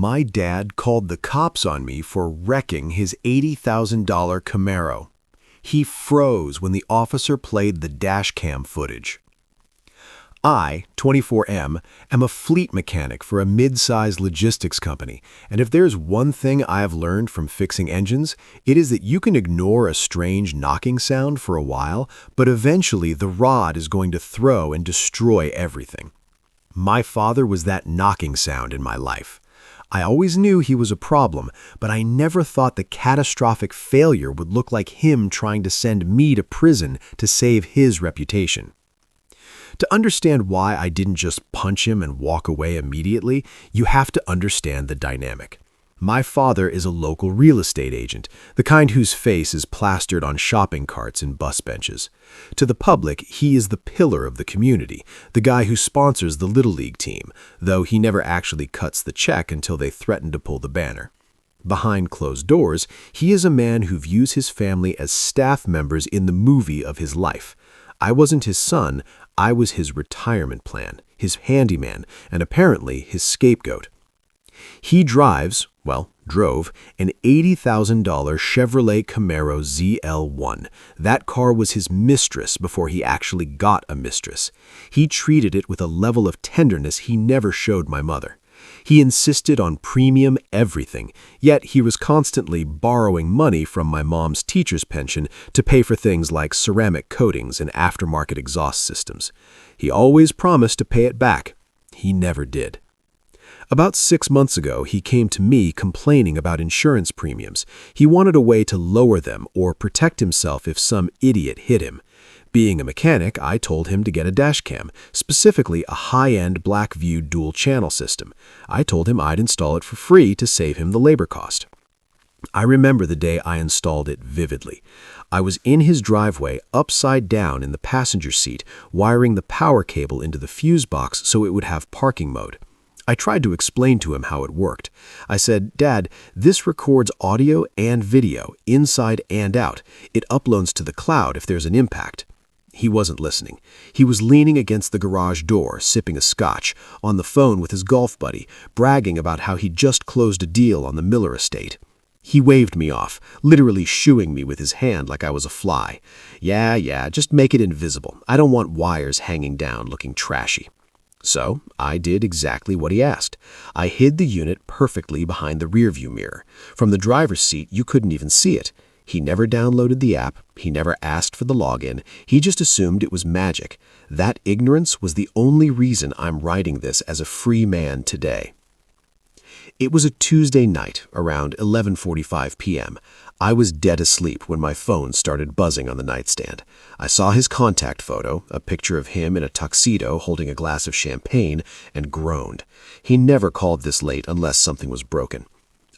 My dad called the cops on me for wrecking his $80,000 Camaro. He froze when the officer played the dashcam footage. I, 24M, am a fleet mechanic for a mid-sized logistics company, and if there's one thing I have learned from fixing engines, it is that you can ignore a strange knocking sound for a while, but eventually the rod is going to throw and destroy everything. My father was that knocking sound in my life. I always knew he was a problem, but I never thought the catastrophic failure would look like him trying to send me to prison to save his reputation. To understand why I didn't just punch him and walk away immediately, you have to understand the dynamic. My father is a local real estate agent, the kind whose face is plastered on shopping carts and bus benches. To the public, he is the pillar of the community, the guy who sponsors the Little League team, though he never actually cuts the check until they threaten to pull the banner. Behind closed doors, he is a man who views his family as staff members in the movie of his life. I wasn't his son, I was his retirement plan, his handyman, and apparently his scapegoat. He drove, an $80,000 Chevrolet Camaro ZL1. That car was his mistress before he actually got a mistress. He treated it with a level of tenderness he never showed my mother. He insisted on premium everything, yet he was constantly borrowing money from my mom's teacher's pension to pay for things like ceramic coatings and aftermarket exhaust systems. He always promised to pay it back. He never did. About 6 months ago, he came to me complaining about insurance premiums. He wanted a way to lower them or protect himself if some idiot hit him. Being a mechanic, I told him to get a dashcam, specifically a high-end Blackview dual-channel system. I told him I'd install it for free to save him the labor cost. I remember the day I installed it vividly. I was in his driveway, upside down in the passenger seat, wiring the power cable into the fuse box so it would have parking mode. I tried to explain to him how it worked. I said, "Dad, this records audio and video, inside and out. It uploads to the cloud if there's an impact." He wasn't listening. He was leaning against the garage door, sipping a scotch, on the phone with his golf buddy, bragging about how he'd just closed a deal on the Miller estate. He waved me off, literally shooing me with his hand like I was a fly. Yeah, just make it invisible. I don't want wires hanging down looking trashy." So I did exactly what he asked. I hid the unit perfectly behind the rearview mirror. From the driver's seat, you couldn't even see it. He never downloaded the app. He never asked for the login. He just assumed it was magic. That ignorance was the only reason I'm writing this as a free man today. It was a Tuesday night, around 11:45 p.m. I was dead asleep when my phone started buzzing on the nightstand. I saw his contact photo, a picture of him in a tuxedo holding a glass of champagne, and groaned. He never called this late unless something was broken.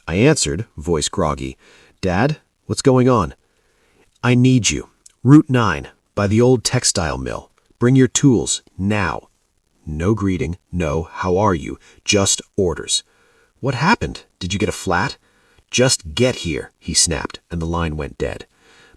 I answered, voice groggy, "Dad, what's going on?" "I need you. Route 9, by the old textile mill. Bring your tools, now." No greeting, no "how are you," just orders. "What happened? Did you get a flat?" "Just get here," he snapped, and the line went dead.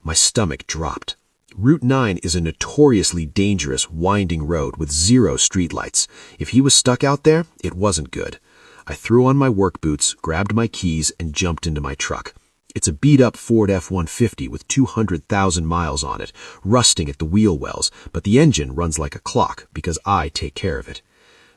My stomach dropped. Route 9 is a notoriously dangerous, winding road with 0 streetlights. If he was stuck out there, it wasn't good. I threw on my work boots, grabbed my keys, and jumped into my truck. It's a beat-up Ford F-150 with 200,000 miles on it, rusting at the wheel wells, but the engine runs like a clock because I take care of it.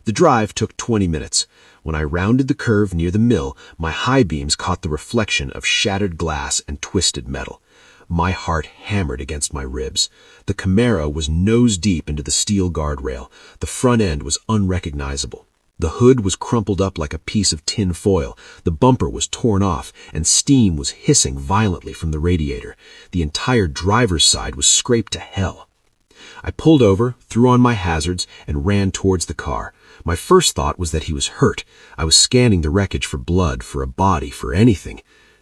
The drive took 20 minutes. When I rounded the curve near the mill, my high beams caught the reflection of shattered glass and twisted metal. My heart hammered against my ribs. The Camaro was nose-deep into the steel guardrail. The front end was unrecognizable. The hood was crumpled up like a piece of tin foil. The bumper was torn off, and steam was hissing violently from the radiator. The entire driver's side was scraped to hell. I pulled over, threw on my hazards, and ran towards the car. My first thought was that he was hurt. I was scanning the wreckage for blood, for a body, for anything.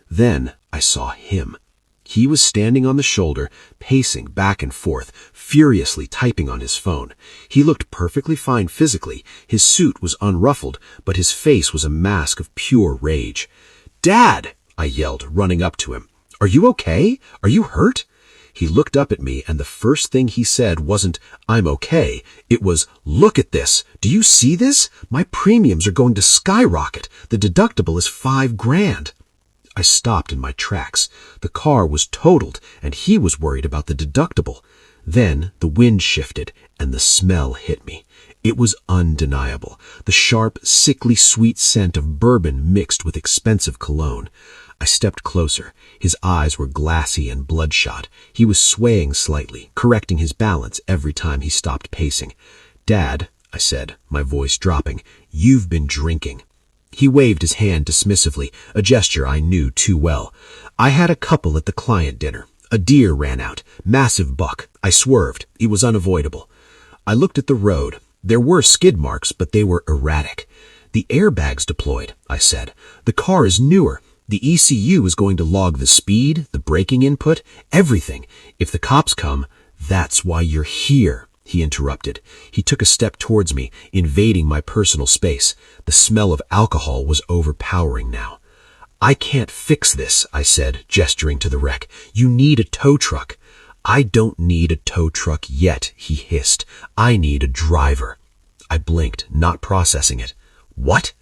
Then I saw him. He was standing on the shoulder, pacing back and forth, furiously typing on his phone. He looked perfectly fine physically. His suit was unruffled, but his face was a mask of pure rage. "Dad!" I yelled, running up to him. "Are you okay? Are you hurt?" He looked up at me, and the first thing he said wasn't, "I'm okay." It was, "Look at this. Do you see this? My premiums are going to skyrocket. The deductible is $5,000. I stopped in my tracks. The car was totaled, and he was worried about the deductible. Then the wind shifted, and the smell hit me. It was undeniable. The sharp, sickly sweet scent of bourbon mixed with expensive cologne. I stepped closer. His eyes were glassy and bloodshot. He was swaying slightly, correcting his balance every time he stopped pacing. "Dad," I said, my voice dropping, "you've been drinking." He waved his hand dismissively, a gesture I knew too well. I had a couple at the client dinner. A deer ran out. Massive buck. I swerved. It was unavoidable. I looked at the road. There were skid marks, but they were erratic. "The airbag's deployed," I said. "The car is newer. The ECU is going to log the speed, the braking input, everything. If the cops come, that's why you're here," he interrupted. He took a step towards me, invading my personal space. The smell of alcohol was overpowering now. "I can't fix this," I said, gesturing to the wreck. "You need a tow truck." "I don't need a tow truck yet," he hissed. "I need a driver." I blinked, not processing it. "What?"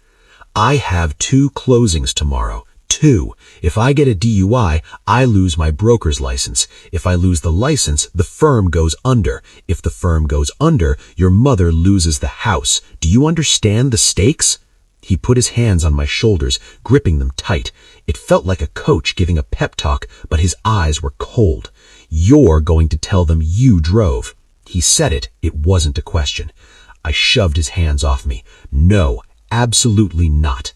"I have 2 closings tomorrow. 2. If I get a DUI, I lose my broker's license. If I lose the license, the firm goes under. If the firm goes under, your mother loses the house. Do you understand the stakes?" He put his hands on my shoulders, gripping them tight. It felt like a coach giving a pep talk, but his eyes were cold. "You're going to tell them you drove." He said it. It wasn't a question. I shoved his hands off me. "No, absolutely not."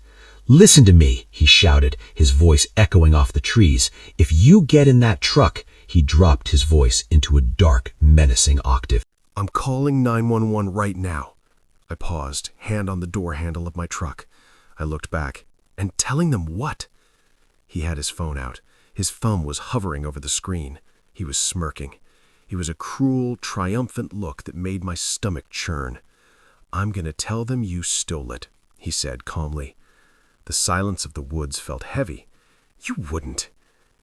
"Listen to me," he shouted, his voice echoing off the trees. "If you get in that truck," he dropped his voice into a dark, menacing octave. "I'm calling 911 right now." I paused, hand on the door handle of my truck. I looked back. And telling them what? He had his phone out. His thumb was hovering over the screen. He was smirking. It was a cruel, triumphant look that made my stomach churn. "I'm going to tell them you stole it," he said calmly. The silence of the woods felt heavy. "You wouldn't."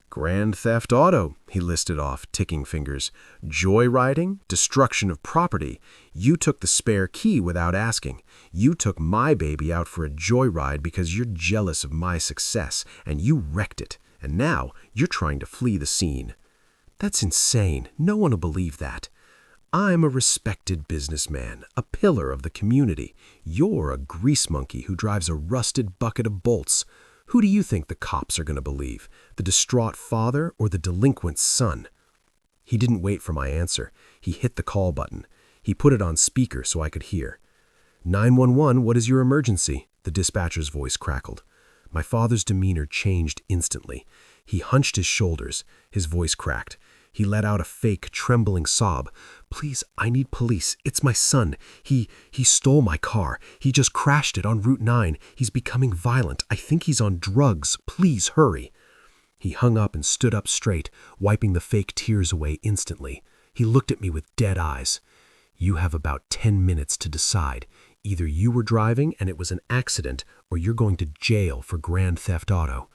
"Grand theft auto," he listed off, ticking fingers. "Joyriding, destruction of property. You took the spare key without asking. You took my baby out for a joyride because you're jealous of my success, and you wrecked it. And now you're trying to flee the scene." "That's insane. No one will believe that." "I'm a respected businessman, a pillar of the community. You're a grease monkey who drives a rusted bucket of bolts. Who do you think the cops are going to believe? The distraught father or the delinquent son?" He didn't wait for my answer. He hit the call button. He put it on speaker so I could hear. 911, what is your emergency?" The dispatcher's voice crackled. My father's demeanor changed instantly. He hunched his shoulders. His voice cracked. He let out a fake, trembling sob. "Please, I need police. It's my son. He stole my car. He just crashed it on Route 9. He's becoming violent. I think he's on drugs. Please hurry." He hung up and stood up straight, wiping the fake tears away instantly. He looked at me with dead eyes. "You have about 10 minutes to decide. Either you were driving and it was an accident, or you're going to jail for grand theft auto."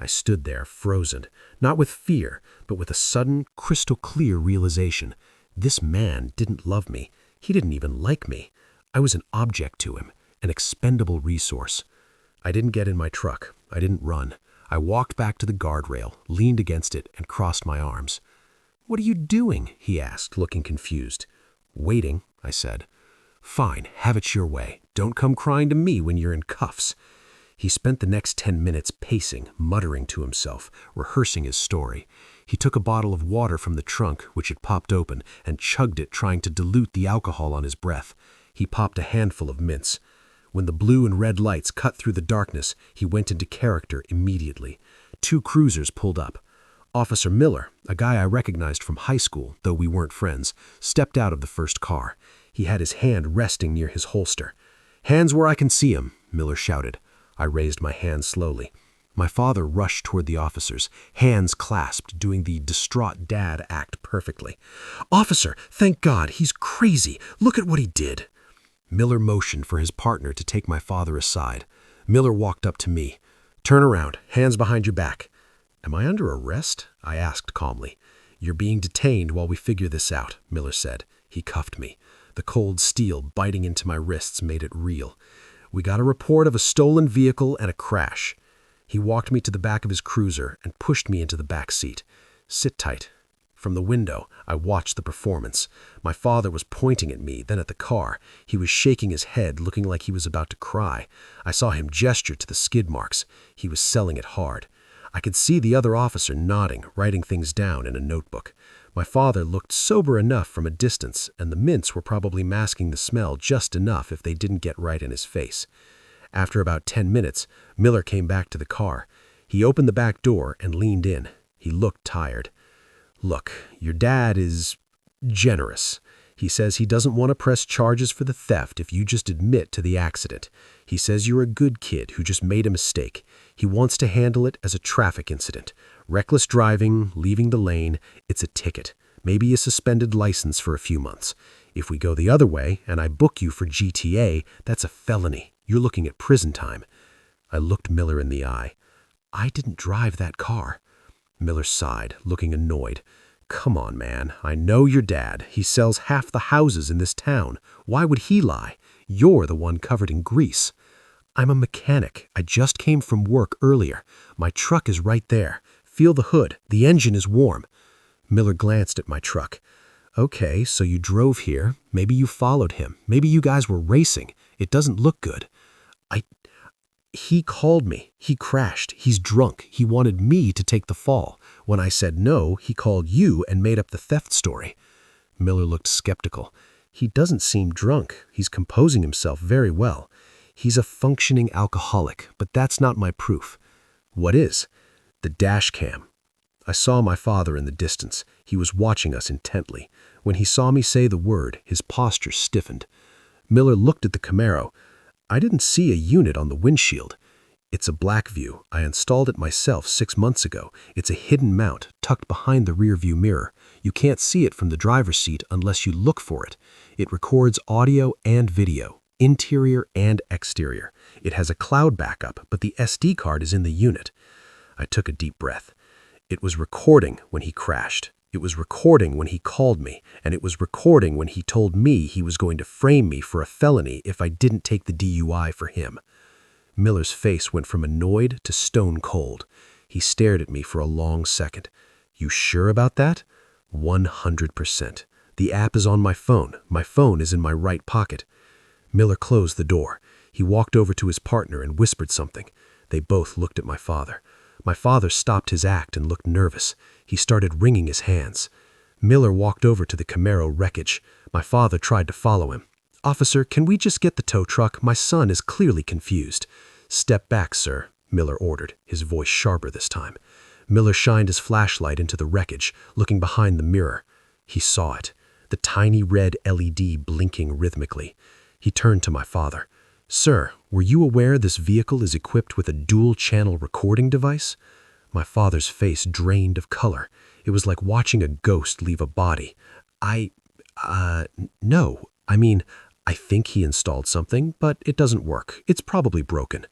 I stood there, frozen, not with fear, but with a sudden, crystal-clear realization. This man didn't love me. He didn't even like me. I was an object to him, an expendable resource. I didn't get in my truck. I didn't run. I walked back to the guardrail, leaned against it, and crossed my arms. "What are you doing?" he asked, looking confused. "Waiting," I said. "Fine, have it your way. Don't come crying to me when you're in cuffs." He spent the next 10 minutes pacing, muttering to himself, rehearsing his story. He took a bottle of water from the trunk, which had popped open, and chugged it, trying to dilute the alcohol on his breath. He popped a handful of mints. When the blue and red lights cut through the darkness, he went into character immediately. 2 cruisers pulled up. Officer Miller, a guy I recognized from high school, though we weren't friends, stepped out of the first car. He had his hand resting near his holster. "Hands where I can see 'em," Miller shouted. I raised my hand slowly. My father rushed toward the officers, hands clasped, doing the distraught dad act perfectly. "Officer, thank God, he's crazy. Look at what he did." Miller motioned for his partner to take my father aside. Miller walked up to me. "Turn around, hands behind your back." "Am I under arrest?" I asked calmly. "You're being detained while we figure this out," Miller said. He cuffed me. The cold steel biting into my wrists made it real. "We got a report of a stolen vehicle and a crash." He walked me to the back of his cruiser and pushed me into the back seat. "Sit tight." From the window, I watched the performance. My father was pointing at me, then at the car. He was shaking his head, looking like he was about to cry. I saw him gesture to the skid marks. He was selling it hard. I could see the other officer nodding, writing things down in a notebook. My father looked sober enough from a distance, and the mints were probably masking the smell just enough if they didn't get right in his face. After about 10 minutes, Miller came back to the car. He opened the back door and leaned in. He looked tired. "Look, your dad is generous. He says he doesn't want to press charges for the theft if you just admit to the accident. He says you're a good kid who just made a mistake. He wants to handle it as a traffic incident. Reckless driving, leaving the lane, it's a ticket. Maybe a suspended license for a few months. If we go the other way and I book you for GTA, that's a felony. You're looking at prison time." I looked Miller in the eye. "I didn't drive that car." Miller sighed, looking annoyed. "Come on, man. I know your dad. He sells half the houses in this town. Why would he lie? You're the one covered in grease." "I'm a mechanic. I just came from work earlier. My truck is right there. Feel the hood. The engine is warm." Miller glanced at my truck. "Okay, so you drove here. Maybe you followed him. Maybe you guys were racing. It doesn't look good." He called me. He crashed. He's drunk. He wanted me to take the fall. When I said no, he called you and made up the theft story." Miller looked skeptical. "He doesn't seem drunk. He's composing himself very well. He's a functioning alcoholic, but that's not my proof." "What is?" "The dash cam." I saw my father in the distance. He was watching us intently. When he saw me say the word, his posture stiffened. Miller looked at the Camaro. "I didn't see a unit on the windshield." "It's a black view. I installed it myself 6 months ago. It's a hidden mount tucked behind the rearview mirror. You can't see it from the driver's seat unless you look for it. It records audio and video, interior and exterior. It has a cloud backup, but the SD card is in the unit." I took a deep breath. It was recording when he crashed. It was recording when he called me, and it was recording when he told me he was going to frame me for a felony if I didn't take the DUI for him. Miller's face went from annoyed to stone cold. He stared at me for a long second. "You sure about that?" 100%. "The app is on my phone. My phone is in my right pocket." Miller closed the door. He walked over to his partner and whispered something. They both looked at my father. My father stopped his act and looked nervous. He started wringing his hands. Miller walked over to the Camaro wreckage. My father tried to follow him. "Officer, can we just get the tow truck? My son is clearly confused." "Step back, sir," Miller ordered, his voice sharper this time. Miller shined his flashlight into the wreckage, looking behind the mirror. He saw it, the tiny red LED blinking rhythmically. He turned to my father. "Sir, were you aware this vehicle is equipped with a dual-channel recording device?" My father's face drained of color. It was like watching a ghost leave a body. No. I think he installed something, but it doesn't work. It's probably broken."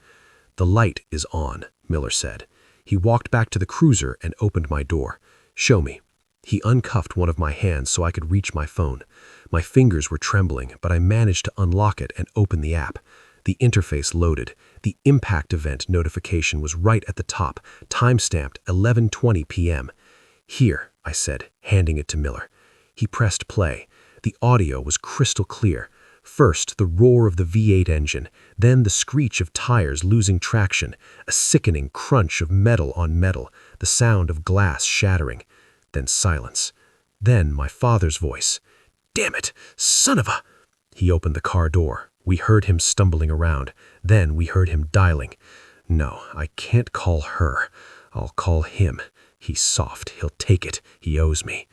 "The light is on," Miller said. He walked back to the cruiser and opened my door. "Show me." He uncuffed one of my hands so I could reach my phone. My fingers were trembling, but I managed to unlock it and open the app. The interface loaded. The impact event notification was right at the top, time-stamped 11:20 p.m. "Here," I said, handing it to Miller. He pressed play. The audio was crystal clear. First, the roar of the V8 engine, then the screech of tires losing traction, a sickening crunch of metal on metal, the sound of glass shattering. Then silence. Then my father's voice. "Damn it! Son of a—" He opened the car door. We heard him stumbling around. Then we heard him dialing. "No, I can't call her. I'll call him. He's soft. He'll take it. He owes me."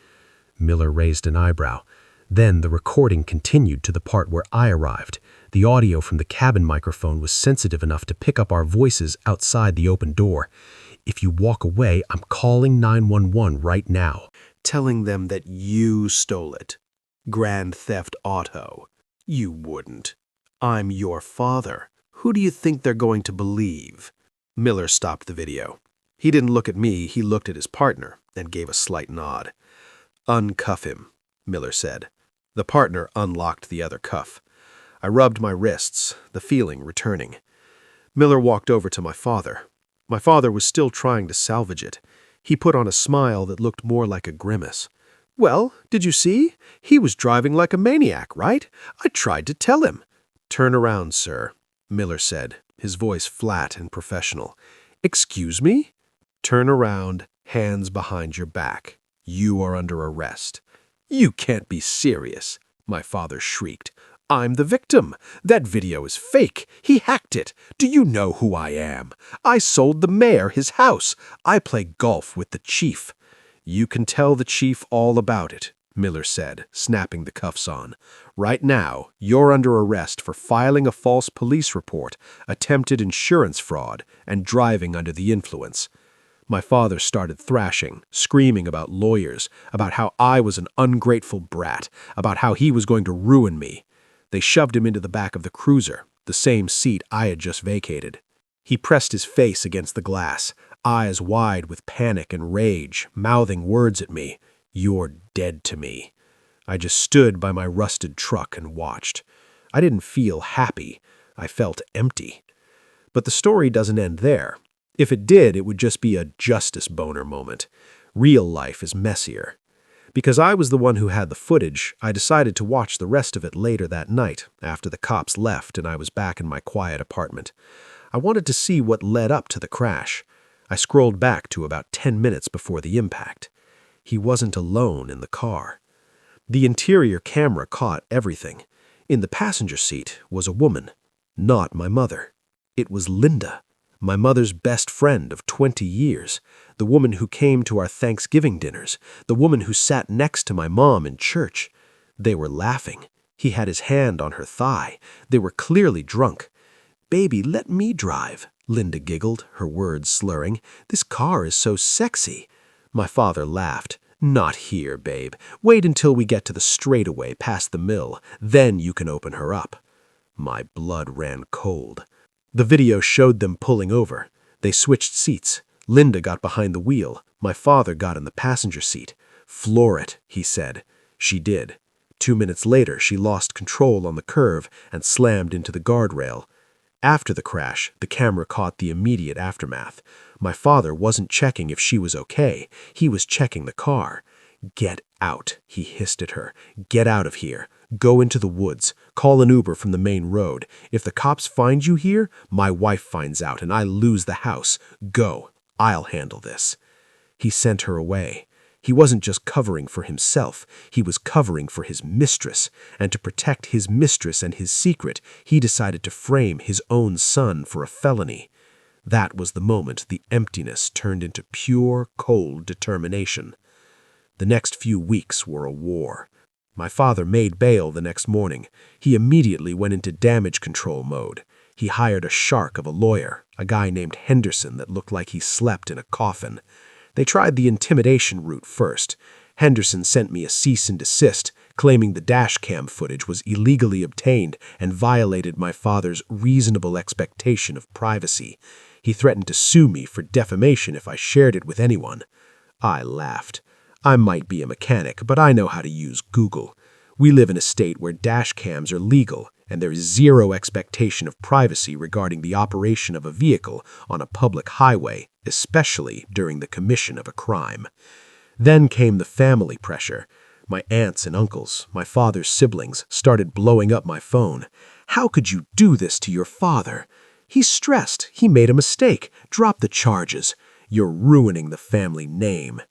Miller raised an eyebrow. Then the recording continued to the part where I arrived. The audio from the cabin microphone was sensitive enough to pick up our voices outside the open door. "If you walk away, I'm calling 911 right now." Telling them that you stole it. Grand Theft Auto. You wouldn't. I'm your father. Who do you think they're going to believe? Miller stopped the video. He didn't look at me, he looked at his partner and gave a slight nod. "Uncuff him," Miller said. The partner unlocked the other cuff. I rubbed my wrists, the feeling returning. Miller walked over to my father. My father was still trying to salvage it. He put on a smile that looked more like a grimace. "Well, did you see? He was driving like a maniac, right? I tried to tell him." "Turn around, sir," Miller said, his voice flat and professional. "Excuse me?" "Turn around, hands behind your back. You are under arrest." "You can't be serious," my father shrieked. "I'm the victim. That video is fake. He hacked it. Do you know who I am? I sold the mayor his house. I play golf with the chief." "You can tell the chief all about it," Miller said, snapping the cuffs on. "Right now, you're under arrest for filing a false police report, attempted insurance fraud, and driving under the influence." My father started thrashing, screaming about lawyers, about how I was an ungrateful brat, about how he was going to ruin me. They shoved him into the back of the cruiser, the same seat I had just vacated. He pressed his face against the glass, eyes wide with panic and rage, mouthing words at me. "You're dead to me." I just stood by my rusted truck and watched. I didn't feel happy. I felt empty. But the story doesn't end there. If it did, it would just be a justice boner moment. Real life is messier. Because I was the one who had the footage, I decided to watch the rest of it later that night, after the cops left and I was back in my quiet apartment. I wanted to see what led up to the crash. I scrolled back to about 10 minutes before the impact. He wasn't alone in the car. The interior camera caught everything. In the passenger seat was a woman, not my mother. It was Linda, my mother's best friend of 20 years, the woman who came to our Thanksgiving dinners, the woman who sat next to my mom in church. They were laughing. He had his hand on her thigh. They were clearly drunk. "Baby, let me drive," Linda giggled, her words slurring. "This car is so sexy." My father laughed. "Not here, babe. Wait until we get to the straightaway past the mill. Then you can open her up." My blood ran cold. The video showed them pulling over. They switched seats. Linda got behind the wheel. My father got in the passenger seat. "Floor it," he said. She did. 2 minutes later, she lost control on the curve and slammed into the guardrail. After the crash, the camera caught the immediate aftermath. My father wasn't checking if she was okay. He was checking the car. "Get out," he hissed at her. "Get out of here. Go into the woods. Call an Uber from the main road. If the cops find you here, my wife finds out and I lose the house. Go. I'll handle this." He sent her away. He wasn't just covering for himself. He was covering for his mistress. And to protect his mistress and his secret, he decided to frame his own son for a felony. That was the moment the emptiness turned into pure, cold determination. The next few weeks were a war. My father made bail the next morning. He immediately went into damage control mode. He hired a shark of a lawyer, a guy named Henderson that looked like he slept in a coffin. They tried the intimidation route first. Henderson sent me a cease and desist, claiming the Dashcam footage was illegally obtained and violated my father's reasonable expectation of privacy. He threatened to sue me for defamation if I shared it with anyone. I laughed. I might be a mechanic, but I know how to use Google. We live in a state where dashcams are legal, and there is zero expectation of privacy regarding the operation of a vehicle on a public highway, especially during the commission of a crime. Then came the family pressure. My aunts and uncles, my father's siblings, started blowing up my phone. "How could you do this to your father? He's stressed. He made a mistake. Drop the charges. You're ruining the family name."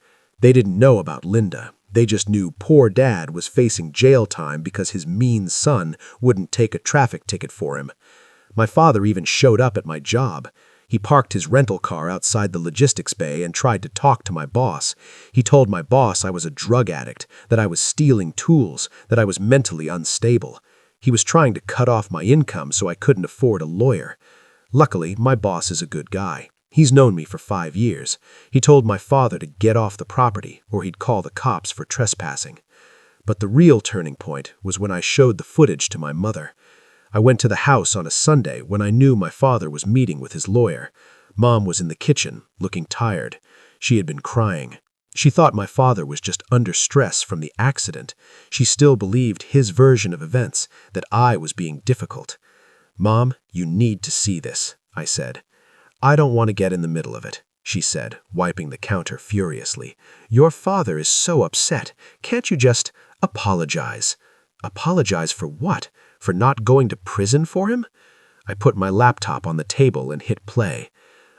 They didn't know about Linda. They just knew poor dad was facing jail time because his mean son wouldn't take a traffic ticket for him. My father even showed up at my job. He parked his rental car outside the logistics bay and tried to talk to my boss. He told my boss I was a drug addict, that I was stealing tools, that I was mentally unstable. He was trying to cut off my income so I couldn't afford a lawyer. Luckily, my boss is a good guy. He's known me for 5 years. He told my father to get off the property or he'd call the cops for trespassing. But the real turning point was when I showed the footage to my mother. I went to the house on a Sunday when I knew my father was meeting with his lawyer. Mom was in the kitchen, looking tired. She had been crying. She thought my father was just under stress from the accident. She still believed his version of events, that I was being difficult. "Mom, you need to see this," I said. "I don't want to get in the middle of it," she said, wiping the counter furiously. "Your father is so upset. Can't you just apologize?" Apologize for what? For not going to prison for him? I put my laptop on the table and hit play.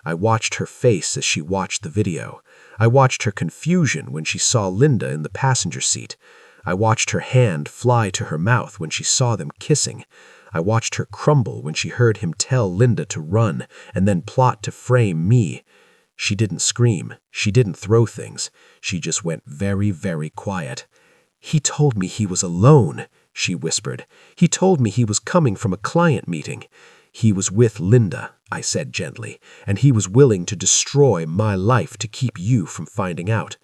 I watched her face as she watched the video. I watched her confusion when she saw Linda in the passenger seat. I watched her hand fly to her mouth when she saw them kissing. I watched her crumble when she heard him tell Linda to run and then plot to frame me. She didn't scream. She didn't throw things. She just went very, very quiet. "He told me he was alone," she whispered. "He told me he was coming from a client meeting." "He was with Linda," I said gently, "and he was willing to destroy my life to keep you from finding out."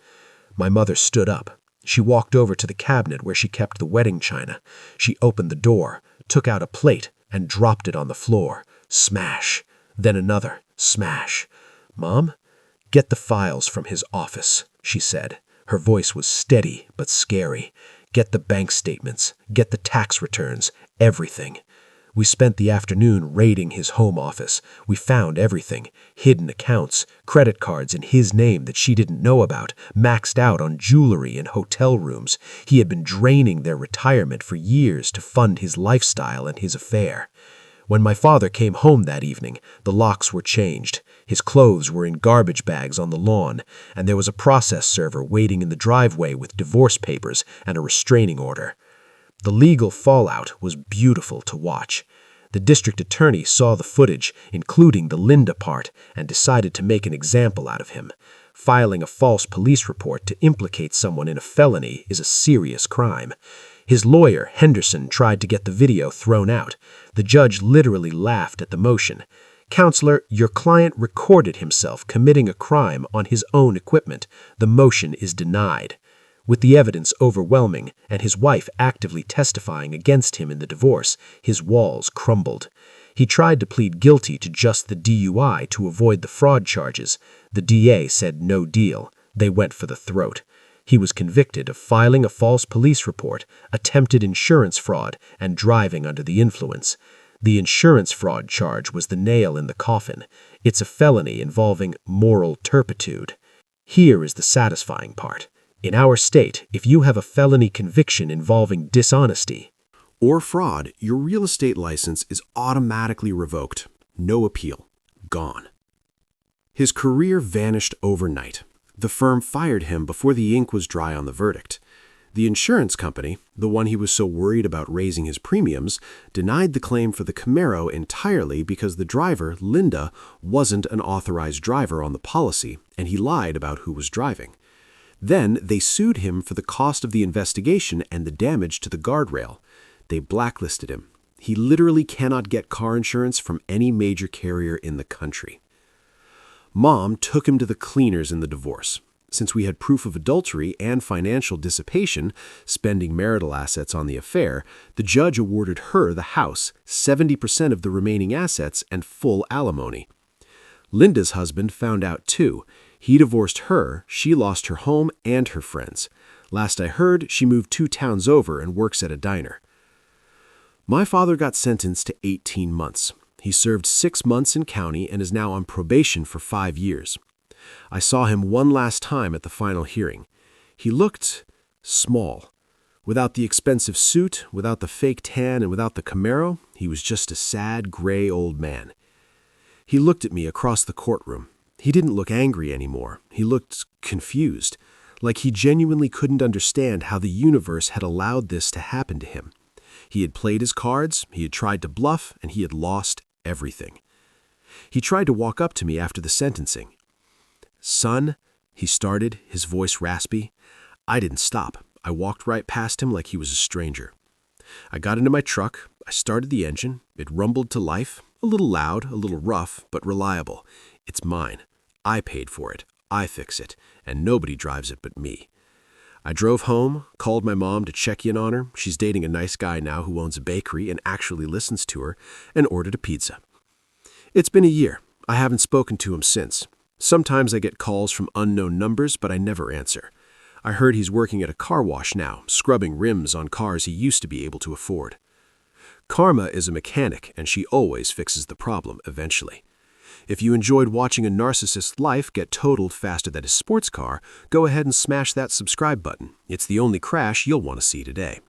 My mother stood up. She walked over to the cabinet where she kept the wedding china. She opened the door, took out a plate, and dropped it on the floor. Smash. Then another. Smash. "Mom, get the files from his office," she said. Her voice was steady but scary. "Get the bank statements. Get the tax returns. Everything." We spent the afternoon raiding his home office. We found everything. Hidden accounts, credit cards in his name that she didn't know about, maxed out on jewelry and hotel rooms. He had been draining their retirement for years to fund his lifestyle and his affair. When my father came home that evening, the locks were changed. His clothes were in garbage bags on the lawn, and there was a process server waiting in the driveway with divorce papers and a restraining order. The legal fallout was beautiful to watch. The district attorney saw the footage, including the Linda part, and decided to make an example out of him. Filing a false police report to implicate someone in a felony is a serious crime. His lawyer, Henderson, tried to get the video thrown out. The judge literally laughed at the motion. "Counselor, your client recorded himself committing a crime on his own equipment. The motion is denied." With the evidence overwhelming and his wife actively testifying against him in the divorce, his walls crumbled. He tried to plead guilty to just the DUI to avoid the fraud charges. The DA said no deal. They went for the throat. He was convicted of filing a false police report, attempted insurance fraud, and driving under the influence. The insurance fraud charge was the nail in the coffin. It's a felony involving moral turpitude. Here is the satisfying part. In our state, if you have a felony conviction involving dishonesty or fraud, your real estate license is automatically revoked. No appeal. Gone. His career vanished overnight. The firm fired him before the ink was dry on the verdict. The insurance company, the one he was so worried about raising his premiums, denied the claim for the Camaro entirely because the driver, Linda, wasn't an authorized driver on the policy, and he lied about who was driving. Then they sued him for the cost of the investigation and the damage to the guardrail. They blacklisted him. He literally cannot get car insurance from any major carrier in the country. Mom took him to the cleaners in the divorce. Since we had proof of adultery and financial dissipation, spending marital assets on the affair, the judge awarded her the house, 70% of the remaining assets, and full alimony. Linda's husband found out too. He divorced her, she lost her home and her friends. Last I heard, she moved 2 towns over and works at a diner. My father got sentenced to 18 months. He served 6 months in county and is now on probation for 5 years. I saw him one last time at the final hearing. He looked small. Without the expensive suit, without the fake tan, and without the Camaro, he was just a sad, gray old man. He looked at me across the courtroom. He didn't look angry anymore. He looked confused, like he genuinely couldn't understand how the universe had allowed this to happen to him. He had played his cards, he had tried to bluff, and he had lost everything. He tried to walk up to me after the sentencing. "Son," he started, his voice raspy. I didn't stop. I walked right past him like he was a stranger. I got into my truck. I started the engine. It rumbled to life, a little loud, a little rough, but reliable. It's mine. I paid for it. I fix it, and nobody drives it but me. I drove home, called my mom to check in on her. She's dating a nice guy now who owns a bakery and actually listens to her, and ordered a pizza. It's been a year. I haven't spoken to him since. Sometimes I get calls from unknown numbers, but I never answer. I heard he's working at a car wash now, scrubbing rims on cars he used to be able to afford. Karma is a mechanic, and she always fixes the problem eventually. If you enjoyed watching a narcissist's life get totaled faster than his sports car, go ahead and smash that subscribe button. It's the only crash you'll want to see today.